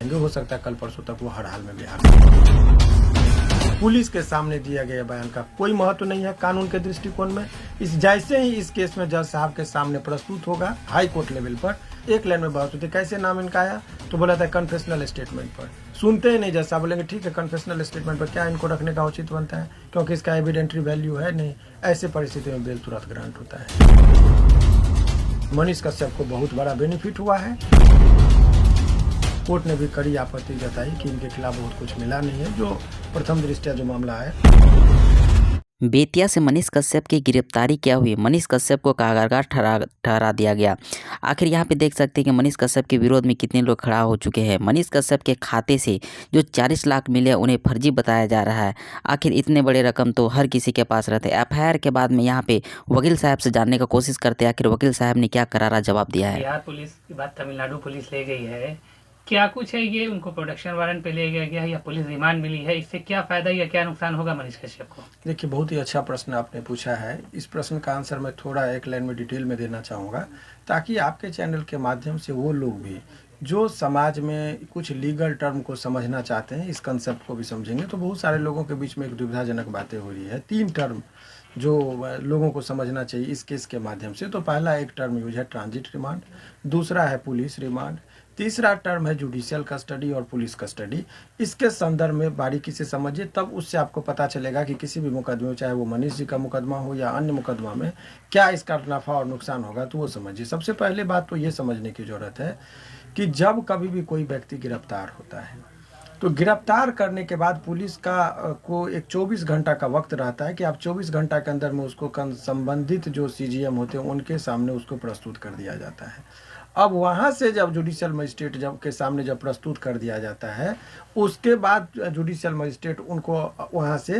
जाएंगे। हो सकता है कल परसों तक वो हर हाल में बिहार से। पुलिस के सामने दिया गया बयान का कोई महत्व नहीं है कानून के दृष्टिकोण में। जैसे ही इस केस में जज साहब के सामने प्रस्तुत होगा हाई कोर्ट लेवल पर, एक लाइन में बात होती, कैसे नाम इनका आया, तो बोला था कन्फेशनल स्टेटमेंट पर। सुनते ही नहीं जज साहब, बोलेंगे ठीक है कन्फेशनल स्टेटमेंट पर क्या इनको रखने का उचित बनता है, क्योंकि इसका एविडेंटरी वैल्यू है नहीं। ऐसे परिस्थिति में बेल तुरंत ग्रांट होता है। मनीष कश्यप को बहुत बड़ा बेनिफिट हुआ है। कोर्ट ने भी कड़ी आपत्ति जताई कि इनके खिलाफ बहुत कुछ मिला नहीं है, जो प्रथम दृष्टया जो मामला है। बेतिया से मनीष कश्यप की गिरफ्तारी क्या हुई? मनीष कश्यप को कारागार ठहरा दिया गया। आखिर यहाँ पे देख सकते हैं कि मनीष कश्यप के विरोध में कितने लोग खड़ा हो चुके हैं। मनीष कश्यप के खाते से जो 40 लाख मिले उन्हें फर्जी बताया जा रहा है। आखिर इतने बड़े रकम तो हर किसी के पास रहते हैं। FIR के बाद में यहाँ पे वकील साहब से जानने का कोशिश करते हैं आखिर वकील साहब ने क्या करारा जवाब दिया है। बिहार पुलिस की बात तमिलनाडु पुलिस ले गई है, क्या कुछ है ये? उनको प्रोडक्शन वारंट पे ले गया है या पुलिस रिमांड मिली है? इससे क्या फायदा या क्या नुकसान होगा मनीष कश्यप को? देखिए, बहुत ही अच्छा प्रश्न आपने पूछा है। इस प्रश्न का आंसर मैं थोड़ा एक लाइन में डिटेल में देना चाहूँगा, ताकि आपके चैनल के माध्यम से वो लोग भी जो समाज में कुछ लीगल टर्म को समझना चाहते हैं, इस कंसेप्ट को भी समझेंगे। तो बहुत सारे लोगों के बीच में एक दुविधाजनक बातें हो रही है। 3 टर्म जो लोगों को समझना चाहिए इस केस के माध्यम से। तो पहला एक टर्म यूज है ट्रांजिट रिमांड, दूसरा है पुलिस रिमांड, तीसरा टर्म है जुडिशियल कस्टडी और पुलिस कस्टडी। इसके संदर्भ में बारीकी से समझिए, तब उससे आपको पता चलेगा कि किसी भी मुकदमे में, चाहे वो मनीष जी का मुकदमा हो या अन्य मुकदमा में, क्या इसका नफा और नुकसान होगा, तो वो समझिए। सबसे पहले बात तो ये समझने की ज़रूरत है कि जब कभी भी कोई व्यक्ति गिरफ्तार होता है, तो गिरफ्तार करने के बाद पुलिस को एक 24 घंटा का वक्त रहता है कि आप 24 घंटा के अंदर में उसको संबंधित जो CGM होते हैं उनके सामने उसको प्रस्तुत कर दिया जाता है। अब वहाँ से जब जुडिशियल मजिस्ट्रेट के सामने जब प्रस्तुत कर दिया जाता है, उसके बाद जुडिशियल मजिस्ट्रेट उनको वहाँ से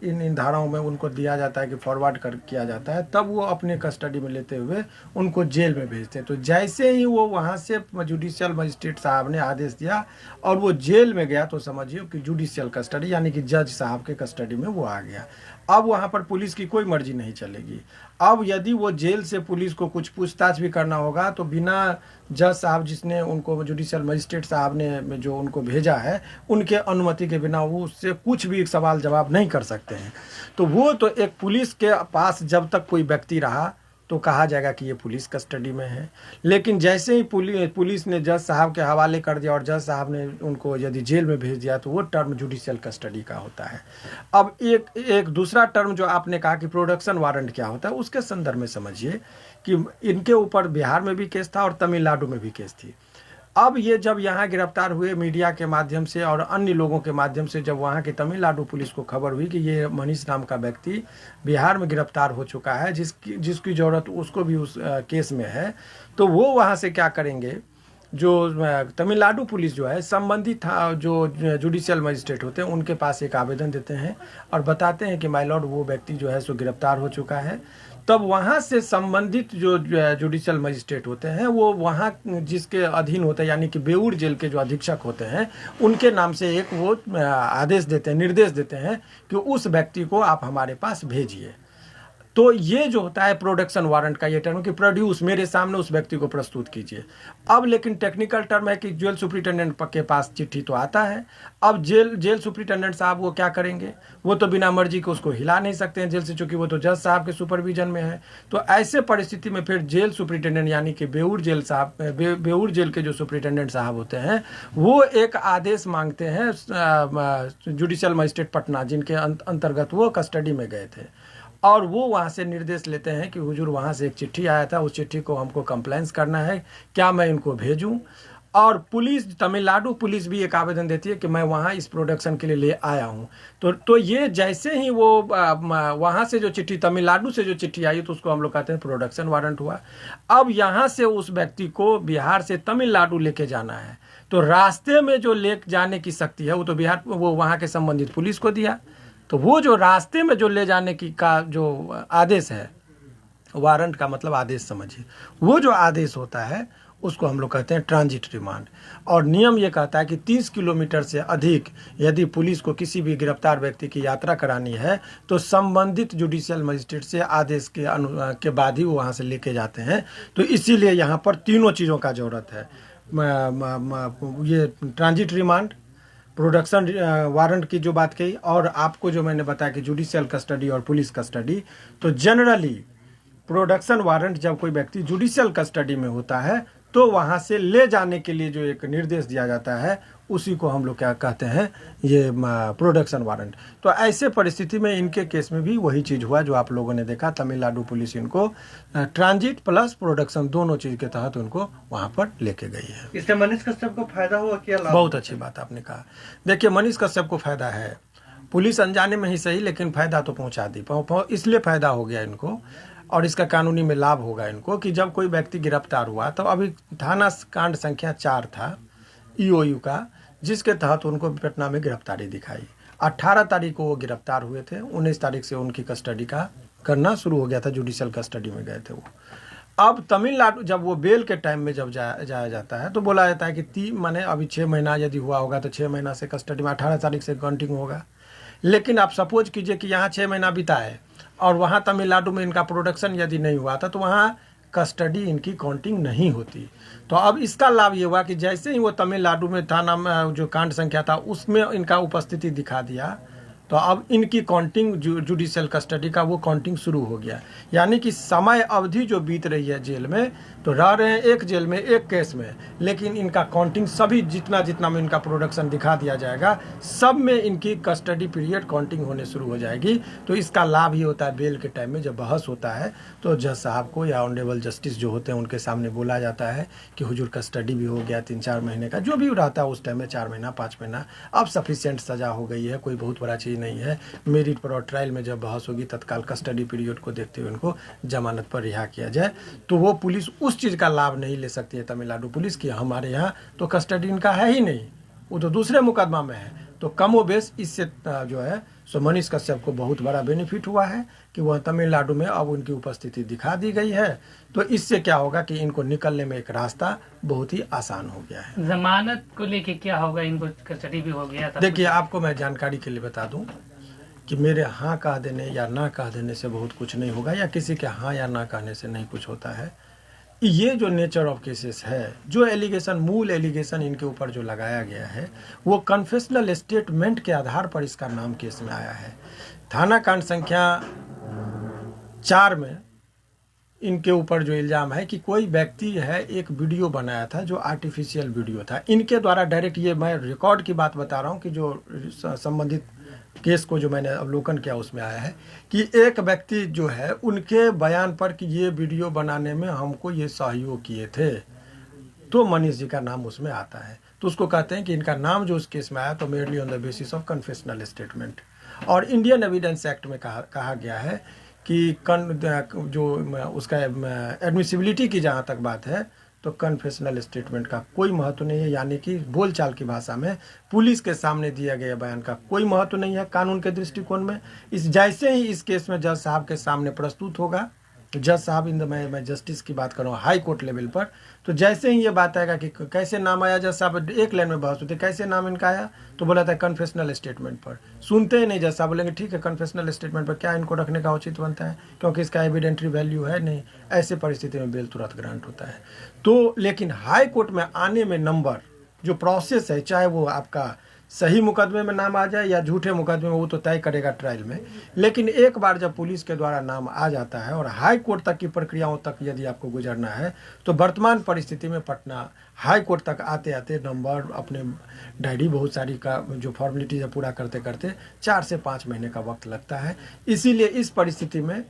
इन धाराओं में उनको दिया जाता है कि फॉरवर्ड किया जाता है, तब वो अपने कस्टडी में लेते हुए उनको जेल में भेजते हैं। तो जैसे ही वो वहाँ से जुडिशियल मजिस्ट्रेट साहब ने आदेश दिया और वो जेल में गया, तो समझिए कि जुडिशियल कस्टडी यानी कि जज साहब के कस्टडी में वो आ गया। अब वहाँ पर पुलिस की कोई मर्जी नहीं चलेगी। अब यदि वो जेल से पुलिस को कुछ पूछताछ भी करना होगा, तो बिना जज साहब जिसने उनको, जुडिशियल मजिस्ट्रेट साहब ने जो उनको भेजा है, उनके अनुमति के बिना वो उससे कुछ भी सवाल जवाब नहीं कर सकते हैं। तो वो तो एक पुलिस के पास जब तक कोई व्यक्ति रहा तो कहा जाएगा कि ये पुलिस कस्टडी में है। लेकिन जैसे ही पुलिस ने जज साहब के हवाले कर दिया और जज साहब ने उनको यदि जेल में भेज दिया, तो वो टर्म जुडिशियल कस्टडी का होता है। अब एक दूसरा टर्म जो आपने कहा कि प्रोडक्शन वारंट क्या होता है, उसके संदर्भ में समझिए कि इनके ऊपर बिहार में भी केस था और तमिलनाडु में भी केस थी। अब ये जब यहाँ गिरफ्तार हुए, मीडिया के माध्यम से और अन्य लोगों के माध्यम से जब वहाँ की तमिलनाडु पुलिस को खबर हुई कि ये मनीष नाम का व्यक्ति बिहार में गिरफ्तार हो चुका है, जिसकी ज़रूरत उसको भी उस केस में है, तो वो वहाँ से क्या करेंगे, जो तमिलनाडु पुलिस जो है, संबंधित जो जुडिशियल मजिस्ट्रेट होते हैं उनके पास एक आवेदन देते हैं और बताते हैं कि माय लॉर्ड वो व्यक्ति जो है सो गिरफ्तार हो चुका है। तब वहाँ से संबंधित जो जुडिशियल मजिस्ट्रेट होते हैं, वो वहाँ जिसके अधीन होते हैं, यानी कि बेऊर जेल के जो अधीक्षक होते हैं, उनके नाम से एक वो आदेश देते हैं, निर्देश देते हैं कि उस व्यक्ति को आप हमारे पास भेजिए। तो ये जो होता है प्रोडक्शन वारंट का ये टर्म कि प्रोड्यूस, मेरे सामने उस व्यक्ति को प्रस्तुत कीजिए। अब लेकिन टेक्निकल टर्म है कि जेल सुप्रिटेंडेंट के पास चिट्ठी तो आता है। अब जेल सुप्रिटेंडेंट साहब वो क्या करेंगे, वो तो बिना मर्जी के उसको हिला नहीं सकते हैं जेल से, चूंकि वो तो जज साहब के सुपरविजन में है। तो ऐसे परिस्थिति में फिर जेल सुप्रिटेंडेंट यानी कि बेऊर जेल के जो सुप्रिटेंडेंट साहब होते हैं, वो एक आदेश मांगते हैं जुडिशियल मजिस्ट्रेट पटना, जिनके अंतर्गत वो कस्टडी में गए थे, और वो वहाँ से निर्देश लेते हैं कि हुजूर वहाँ से एक चिट्ठी आया था, उस चिट्ठी को हमको कंप्लेंस करना है, क्या मैं इनको भेजूं? और पुलिस, तमिलनाडु पुलिस भी एक आवेदन देती है कि मैं वहाँ इस प्रोडक्शन के लिए ले आया हूँ। तो ये जैसे ही वो वहाँ से जो चिट्ठी, तमिलनाडु से जो चिट्ठी आई, तो उसको हम लोग कहते हैं प्रोडक्शन वारंट हुआ। अब यहाँ से उस व्यक्ति को बिहार से तमिलनाडु लेके जाना है, तो रास्ते में जो ले जाने की शक्ति है वो वहाँ के संबंधित पुलिस को दिया। तो वो जो रास्ते में जो ले जाने की का जो आदेश है, वारंट का मतलब आदेश समझिए, वो जो आदेश होता है उसको हम लोग कहते हैं ट्रांजिट रिमांड। और नियम ये कहता है कि 30 किलोमीटर से अधिक यदि पुलिस को किसी भी गिरफ्तार व्यक्ति की यात्रा करानी है, तो संबंधित जुडिशियल मजिस्ट्रेट से आदेश के बाद ही वो वहाँ से लेके जाते हैं। तो इसीलिए यहाँ पर तीनों चीज़ों का ज़रूरत है। ये ट्रांजिट रिमांड, प्रोडक्शन वारंट की जो बात कही, और आपको जो मैंने बताया कि जुडिशियल कस्टडी और पुलिस कस्टडी। तो जनरली प्रोडक्शन वारंट जब कोई व्यक्ति जुडिशियल कस्टडी में होता है तो वहाँ से ले जाने के लिए जो एक निर्देश दिया जाता है उसी को हम लोग क्या कहते हैं, ये प्रोडक्शन वारंट। तो ऐसे परिस्थिति में इनके केस में भी वही चीज़ हुआ जो आप लोगों ने देखा। तमिलनाडु पुलिस इनको ट्रांजिट प्लस प्रोडक्शन दोनों चीज़ के तहत उनको वहाँ पर लेके गई है। इससे मनीष कश्यप को फायदा हुआ क्या लाभ? बहुत अच्छी बात आपने कहा। देखिए, मनीष कश्यप को फायदा है, पुलिस अनजाने में ही सही लेकिन फायदा तो पहुँचा दी। इसलिए फायदा हो गया इनको और इसका कानूनी में लाभ होगा इनको कि जब कोई व्यक्ति गिरफ्तार हुआ तो अभी थाना कांड संख्या 4 था ईओयू का, जिसके तहत उनको पटना में गिरफ्तारी दिखाई। 18 तारीख को वो गिरफ्तार हुए थे, 19 तारीख से उनकी कस्टडी का करना शुरू हो गया था, जुडिशियल कस्टडी में गए थे वो। अब तमिलनाडु जब वो बेल के टाइम में जब जाया जाता है तो बोला जाता है कि माने अभी 6 महीना यदि हुआ होगा तो 6 महीना से कस्टडी में 18 तारीख से काउंटिंग होगा। लेकिन आप सपोज कीजिए कि यहाँ 6 महीना बीता है और वहाँ तमिलनाडु में इनका प्रोडक्शन यदि नहीं हुआ था तो वहाँ कस्टडी इनकी काउंटिंग नहीं होती। तो अब इसका लाभ ये हुआ कि जैसे ही वो तमिलनाडु में थाना में जो कांड संख्या था उसमें इनका उपस्थिति दिखा दिया तो अब इनकी काउंटिंग जुडिशियल कस्टडी का वो काउंटिंग शुरू हो गया। यानी कि समय अवधि जो बीत रही है जेल में, तो रह रहे हैं एक जेल में एक केस में, लेकिन इनका काउंटिंग सभी जितना में इनका प्रोडक्शन दिखा दिया जाएगा सब में इनकी कस्टडी पीरियड काउंटिंग होने शुरू हो जाएगी। तो इसका लाभ ही होता है बेल के टाइम में जब बहस होता है तो जज साहब को या ऑनरेबल जस्टिस जो होते हैं उनके सामने बोला जाता है कि हुजूर कस्टडी भी हो गया 3-4 महीने का, जो भी रहता है उस टाइम में 4 महीना 5 महीना, अब सफिशिएंट सज़ा हो गई है, कोई बहुत बड़ा चीज़ नहीं है। मेरिट पर और ट्रायल में जब बहस होगी तत्काल कस्टडी पीरियड को देखते हुए उनको जमानत पर रिहा किया जाए। तो वो पुलिस उस चीज़ का लाभ नहीं ले सकती है तमिलनाडु पुलिस की हमारे यहाँ तो कस्टडी इनका है ही नहीं, वो तो दूसरे मुकदमा में है। तो कमोबेश इससे जो है सो मनीष कश्यप को बहुत बड़ा बेनिफिट हुआ है कि वह तमिलनाडु में अब उनकी उपस्थिति दिखा दी गई है। तो इससे क्या होगा कि इनको निकलने में एक रास्ता बहुत ही आसान हो गया है। जमानत को लेके क्या होगा, इनको कस्टडी भी हो गया था? देखिए, आपको मैं जानकारी के लिए बता दूं कि मेरे हाँ कह देने या ना कह देने से बहुत कुछ नहीं होगा, या किसी के हाँ या ना कहने से नहीं कुछ होता है। ये जो नेचर ऑफ केसेस है, जो एलिगेशन मूल एलिगेशन इनके ऊपर जो लगाया गया है वो कन्फेशनल स्टेटमेंट के आधार पर इसका नाम केस में आया है। थाना कांड संख्या 4 में इनके ऊपर जो इल्ज़ाम है कि कोई व्यक्ति है एक वीडियो बनाया था जो आर्टिफिशियल वीडियो था इनके द्वारा डायरेक्ट, ये मैं रिकॉर्ड की बात बता रहा हूँ कि जो संबंधित केस को जो मैंने अवलोकन किया उसमें आया है कि एक व्यक्ति जो है उनके बयान पर कि ये वीडियो बनाने में हमको ये सहयोग किए थे, तो मनीष जी का नाम उसमें आता है। तो उसको कहते हैं कि इनका नाम जो उस केस में आया तो merely on the basis of confessional statement. और इंडियन एविडेंस एक्ट में कहा गया है कि जो उसका एडमिसिबिलिटी की जहाँ तक बात है तो कन्फेशनल स्टेटमेंट का कोई महत्व नहीं है, यानी कि बोलचाल की भाषा में पुलिस के सामने दिया गया बयान का कोई महत्व नहीं है कानून के दृष्टिकोण में। इस जैसे ही इस केस में जज साहब के सामने प्रस्तुत होगा, जज साहब मैं जस्टिस की बात कर रहा हूँ हाई कोर्ट लेवल पर, तो जैसे ही ये बात आएगा कि कैसे नाम आया, जज साहब एक लाइन में बहस होती है कैसे नाम इनका आया, तो बोला था कन्फेशनल स्टेटमेंट पर। सुनते ही नहीं, जज साहब बोलेंगे ठीक है कन्फेशनल स्टेटमेंट पर क्या इनको रखने का उचित बनता है क्योंकि इसका एविडेंटरी वैल्यू है नहीं। ऐसे परिस्थिति में बेल तुरंत ग्रांट होता है। तो लेकिन हाई कोर्ट में आने में नंबर जो प्रोसेस है, चाहे वो आपका सही मुकदमे में नाम आ जाए या झूठे मुकदमे में, वो तो तय करेगा ट्रायल में। लेकिन एक बार जब पुलिस के द्वारा नाम आ जाता है और हाई कोर्ट तक की प्रक्रियाओं तक यदि आपको गुजरना है तो वर्तमान परिस्थिति में पटना हाई कोर्ट तक आते आते नंबर अपने डायरी बहुत सारी का जो फॉर्मेलिटीज है पूरा करते करते 4 से 5 महीने का वक्त लगता है। इसीलिए इस परिस्थिति में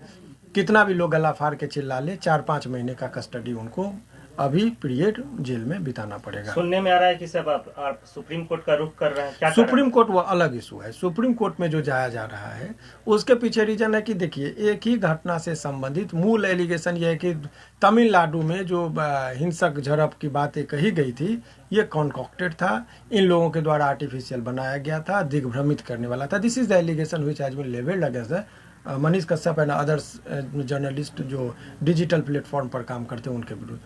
कितना भी लोग गला फाड़ के चिल्ला ले, 4-5 महीने का कस्टडी उनको अभी पीरियड जेल में बिताना पड़ेगा। सुनने में आ रहा है कि सब आप सुप्रीम कोर्ट का रुख कर रहे हैं, क्या सुप्रीम कोर्ट वो अलग इशू है। सुप्रीम कोर्ट में जो जाया जा रहा है उसके पीछे रीजन है कि देखिए एक ही घटना से संबंधित मूल एलिगेशन ये है कि तमिलनाडु में जो हिंसक झड़प की बातें कही गई थी ये कॉन्कॉक्टेड था, इन लोगों के द्वारा आर्टिफिशियल बनाया गया था, दिग्भ्रमित करने वाला था। This is the allegation which has been levelled against Manish Kashyap and others journalist जो डिजिटल प्लेटफॉर्म पर काम करते हैं उनके विरुद्ध।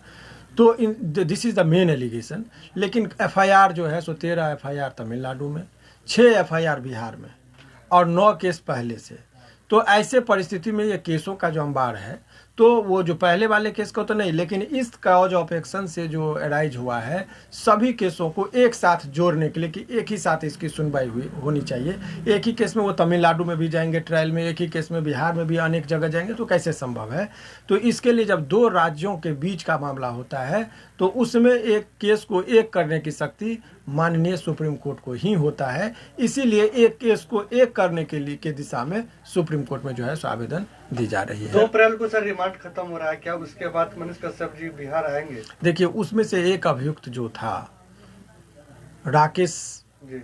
तो this is the main allegation. लेकिन एफआईआर जो है सो 13 एफआईआर तमिलनाडु में, 6 एफआईआर बिहार में और 9 केस पहले से। तो ऐसे परिस्थिति में ये केसों का जो अंबार है तो वो जो पहले वाले केस को तो नहीं, लेकिन इस कॉज ऑफ एक्शन से जो अराइज हुआ है सभी केसों को एक साथ जोड़ने के लिए कि एक ही साथ इसकी सुनवाई होनी चाहिए। एक ही केस में वो तमिलनाडु में भी जाएंगे ट्रायल में, एक ही केस में बिहार में भी अनेक जगह जाएंगे, तो कैसे संभव है। तो इसके लिए जब दो राज्यों के बीच का मामला होता है तो उसमें एक केस को एक करने की शक्ति माननीय सुप्रीम कोर्ट को ही होता है। इसीलिए एक केस को एक करने के लिए के दिशा में सुप्रीम कोर्ट में जो है सो आवेदन दी जा रही है। 2 अप्रैल को सर रिमांड खत्म हो रहा है, क्या उसके बाद मनीष कश्यप जी बिहार आएंगे? देखिए, उसमें से एक अभियुक्त जो था राकेश जी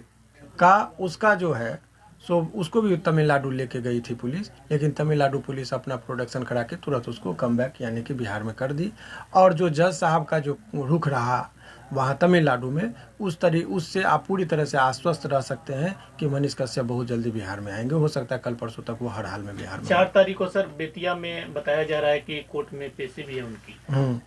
का, उसका जो है सो उसको भी तमिलनाडु लेके गई थी पुलिस, लेकिन तमिलनाडु पुलिस अपना प्रोडक्शन करा के तुरंत उसको कम बैक यानी कि बिहार में कर दी। और जो जज साहब का जो रुख रहा वहाँ तमिलनाडु में, उससे आप पूरी तरह से आश्वस्त रह सकते हैं कि मनीष कश्यप बहुत जल्दी बिहार में आएंगे। हो सकता है कल परसों तक वो हर हाल में बिहार में। 4 तारीख को सर बेतिया में बताया जा रहा है कि कोर्ट में पेशी भी है उनकी,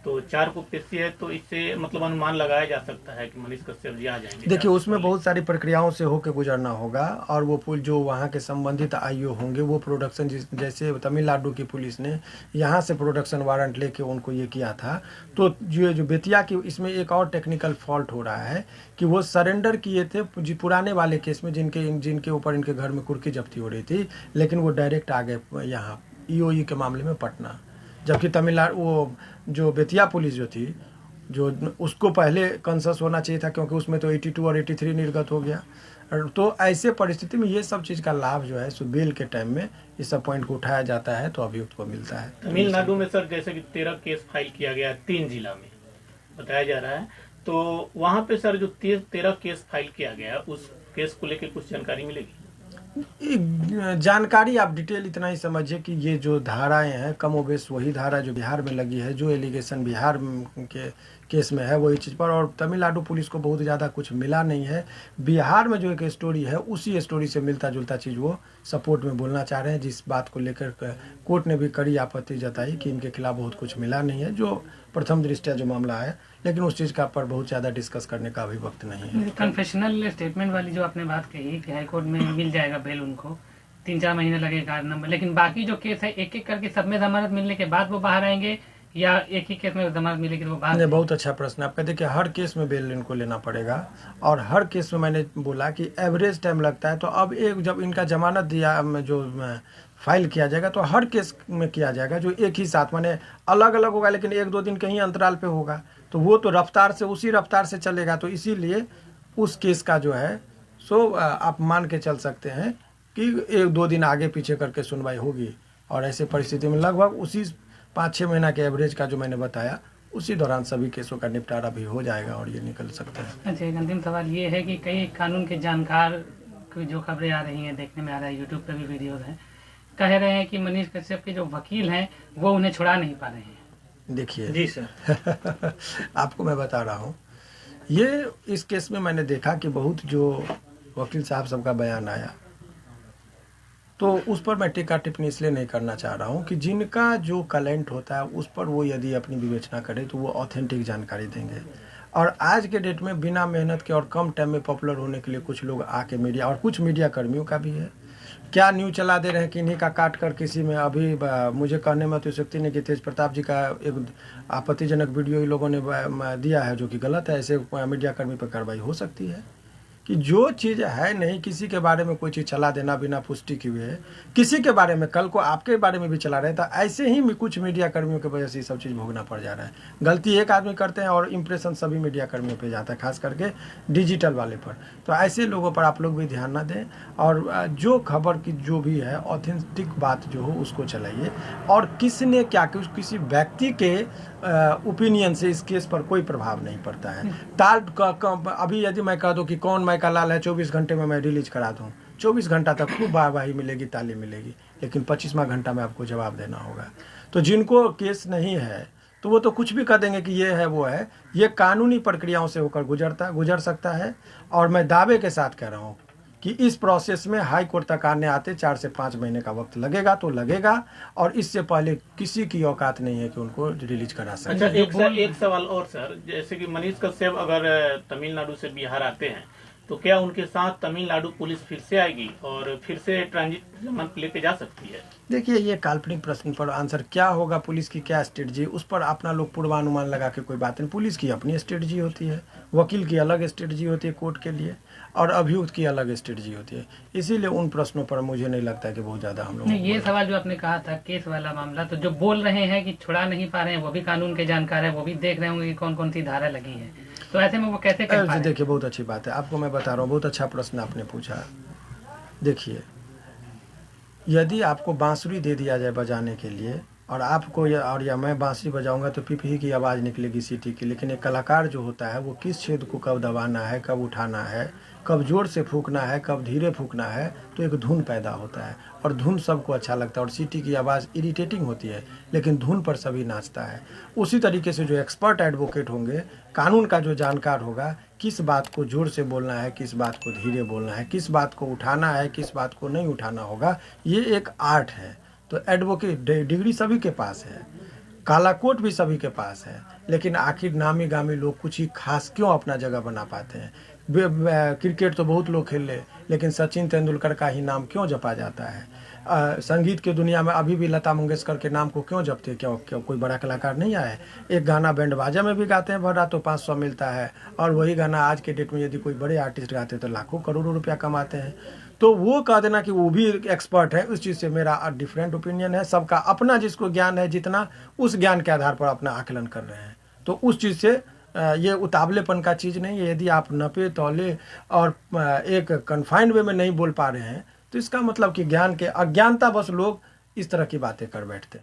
तो 4 को पेशी है, तो इससे मतलब अनुमान लगाया जा सकता है कि मनीष कश्यप जी आ जाएंगे। देखिए, उसमें बहुत सारी प्रक्रियाओं से होकर गुजरना होगा और वो जो वहाँ के संबंधित आईओ होंगे वो प्रोडक्शन, जैसे तमिलनाडु की पुलिस ने यहाँ से प्रोडक्शन वारंट लेके उनको ये किया था, तो जो बेतिया की इसमें एक और टेक्निकल फॉल्ट हो रहा है कि वो सरेंडर किए थे पुराने वाले केस में जिनके ऊपर इनके घर में कुर्की जब्ती हो रही थी, लेकिन वो डायरेक्ट आ गए यहाँ ईओई के मामले में पटना। जबकि तमिलनाडु वो जो बेतिया पुलिस जो थी, जो उसको पहले कंसस होना चाहिए था क्योंकि उसमें तो 82 और 83 निर्गत हो गया। तो ऐसे परिस्थिति में ये सब चीज़ का लाभ जो है सो बेल के टाइम में इस सब पॉइंट को उठाया जाता है तो अभियुक्त को मिलता है। तमिलनाडु में सर जैसे कि 13 केस फाइल किया गया 3 जिला में बताया जा रहा है, तो वहाँ पे सर जो 13 केस फाइल किया गया उस केस को लेकर कुछ जानकारी मिलेगी? जानकारी आप डिटेल इतना ही समझिए कि ये जो धाराएं हैं कमोबेश वही धारा जो बिहार में लगी है, जो एलिगेशन बिहार के केस में है वही चीज़ पर, और तमिलनाडु पुलिस को बहुत ज़्यादा कुछ मिला नहीं है। बिहार में जो एक स्टोरी है उसी स्टोरी से मिलता जुलता चीज़ वो सपोर्ट में बोलना चाह रहे हैं, जिस बात को लेकर कोर्ट ने भी कड़ी आपत्ति जताई कि इनके खिलाफ बहुत कुछ मिला नहीं है, जो प्रथम दृष्टया जो मामला है, लेकिन उस चीज़ का पर बहुत ज़्यादा डिस्कस करने का अभी वक्त नहीं है। कन्फेशनल स्टेटमेंट वाली जो आपने बात कही कि हाईकोर्ट में मिल जाएगा बेल उनको, 3-4 महीने लगेगा नंबर, लेकिन बाकी जो केस है एक एक करके सब में जमानत मिलने के बाद वो बाहर आएंगे या एक ही केस में जमानत मिलेगी तो वो बाहर? बहुत अच्छा प्रश्न आपका। देखिए, हर केस में बेल इनको लेना पड़ेगा और हर केस में मैंने बोला कि एवरेज टाइम लगता है, तो अब एक जब इनका जमानत दिया जो फाइल किया जाएगा तो हर केस में किया जाएगा जो एक ही साथ माने अलग अलग होगा, लेकिन 1-2 दिन कहीं अंतराल पे होगा, तो वो तो रफ्तार से उसी रफ्तार से चलेगा। तो इसीलिए उस केस का जो है सो आप मान के चल सकते हैं कि 1-2 दिन आगे पीछे करके सुनवाई होगी, और ऐसे परिस्थिति में लगभग उसी 5-6 महीना के एवरेज का जो मैंने बताया उसी दौरान सभी केसों का निपटारा भी हो जाएगा और ये निकल सकता है। अच्छा, एक अंतिम सवाल ये है कि कई कानून के जानकार की जो खबरें आ रही हैं, देखने में आ रहा है, यूट्यूब पे भी वीडियोज हैं, कह रहे हैं कि मनीष कश्यप के जो वकील हैं वो उन्हें छुड़ा नहीं पा रहे हैं। देखिए जी सर आपको मैं बता रहा हूँ, ये इस केस में मैंने देखा कि बहुत जो वकील साहब सबका बयान आया, तो उस पर मैं टीका टिप्पणी इसलिए नहीं करना चाह रहा हूँ कि जिनका जो कलेंट होता है उस पर वो यदि अपनी विवेचना करे तो वो ऑथेंटिक जानकारी देंगे। और आज के डेट में बिना मेहनत के और कम टाइम में पॉपुलर होने के लिए कुछ लोग आके मीडिया, और कुछ मीडिया कर्मियों का भी है, क्या न्यूज़ चला दे रहे हैं कि इन्हीं का काट कर किसी में, अभी मुझे कहने में तो शक्ति नहीं कि तेज प्रताप जी का एक आपत्तिजनक वीडियो इन लोगों ने दिया है जो कि गलत है, ऐसे मीडिया कर्मी पर कार्रवाई हो सकती है। कि जो चीज़ है नहीं, किसी के बारे में कोई चीज़ चला देना बिना पुष्टि किए हुए, किसी के बारे में कल को आपके बारे में भी चला रहे, तो ऐसे ही कुछ मीडिया कर्मियों की वजह से ये सब चीज़ भोगना पड़ जा रहा है। गलती एक आदमी करते हैं और इम्प्रेशन सभी मीडिया कर्मियों पे जाता है, खास करके डिजिटल वाले पर। तो ऐसे लोगों पर आप लोग भी ध्यान ना दें और जो खबर की जो भी है ऑथेंटिक बात जो हो उसको चलाइए। और किसने क्या, किसी व्यक्ति के ओपिनियन से इस केस पर कोई प्रभाव नहीं पड़ता है। अभी यदि मैं कह दूं कि कौन मैं का लाल है 24 घंटे में मैं रिलीज करा दूं, 24 घंटा तक खूब वाहवाही मिलेगी, ताली मिलेगी, लेकिन 25वां घंटा में आपको जवाब देना होगा। तो जिनको केस नहीं है तो वो तो कुछ भी कह देंगे कि ये है वो है, ये कानूनी प्रक्रियाओं से होकर गुजर सकता है। और मैं दावे के साथ कह रहा हूँ कि इस प्रोसेस में हाई कोर्ट तक आने आते 4 से 5 महीने का वक्त लगेगा तो लगेगा, और इससे पहले किसी की औकात नहीं है कि उनको रिलीज करा सके। अच्छा, एक सवाल और सर, जैसे कि मनीष कश्यप अगर तमिलनाडु से बिहार आते हैं तो क्या उनके साथ तमिलनाडु पुलिस फिर से आएगी और फिर से ट्रांजिट जमानत लेके जा सकती है? देखिए, ये काल्पनिक प्रश्न पर आंसर क्या होगा, पुलिस की क्या स्ट्रेटजी, उस पर अपना लोग पूर्वानुमान लगा के कोई बात नहीं। पुलिस की अपनी स्ट्रेटजी होती है, वकील की अलग स्ट्रेटजी होती है कोर्ट के लिए, और अभियुक्त की अलग स्ट्रेटजी होती है। इसीलिए उन प्रश्नों पर मुझे नहीं लगता है कि बहुत ज़्यादा हम लोग नहीं, ये सवाल जो आपने कहा था केस वाला मामला, तो जो बोल रहे हैं कि छुड़ा नहीं पा रहे हैं वो भी कानून के जानकार है, वो भी देख रहे होंगे कि कौन कौन सी धारा लगी है, तो ऐसे में वो कैसे कर पा रहे हैं? देखिए, बहुत अच्छी बात है, आपको मैं बता रहा हूँ, बहुत अच्छा प्रश्न आपने पूछा। देखिए, यदि आपको बांसुरी दे दिया जाए बजाने के लिए, और आपको या मैं बांसुरी बजाऊंगा तो पिपही की आवाज़ निकलेगी सीटी की, लेकिन एक कलाकार जो होता है वो किस छेद को कब दबाना है, कब उठाना है, कब जोर से फूंकना है, कब धीरे फूंकना है, तो एक धुन पैदा होता है, और धुन सबको अच्छा लगता है, और सीटी की आवाज़ इरिटेटिंग होती है, लेकिन धुन पर सभी नाचता है। उसी तरीके से जो एक्सपर्ट एडवोकेट होंगे, कानून का जो जानकार होगा, किस बात को जोर से बोलना है, किस बात को धीरे बोलना है, किस बात को उठाना है, किस बात को नहीं उठाना होगा, ये एक आर्ट है। तो एडवोकेट डिग्री सभी के पास है, काला कोट भी सभी के पास है, लेकिन आखिर नामी गामी लोग कुछ ही खास क्यों अपना जगह बना पाते हैं? क्रिकेट तो बहुत लोग खेल ले, लेकिन सचिन तेंदुलकर का ही नाम क्यों जपा जाता है? संगीत की दुनिया में अभी भी लता मंगेशकर के नाम को क्यों जपते? क्यों कोई बड़ा कलाकार नहीं आया है? एक गाना बैंड बाजा में भी गाते हैं भरा तो 500 मिलता है, और वही गाना आज के डेट में यदि कोई बड़े आर्टिस्ट गाते हैं तो लाखों करोड़ों रुपया कमाते हैं। तो वो कह देना कि वो भी एक्सपर्ट है, उस चीज़ से मेरा डिफरेंट ओपिनियन है। सबका अपना जिसको ज्ञान है, जितना उस ज्ञान के आधार पर अपना आकलन कर रहे हैं, तो उस चीज़ से ये उतावलेपन का चीज़ नहीं है। यदि आप नपे तौले और एक कन्फाइंड वे में नहीं बोल पा रहे हैं, तो इसका मतलब कि ज्ञान के अज्ञानता बस लोग इस तरह की बातें कर बैठते हैं।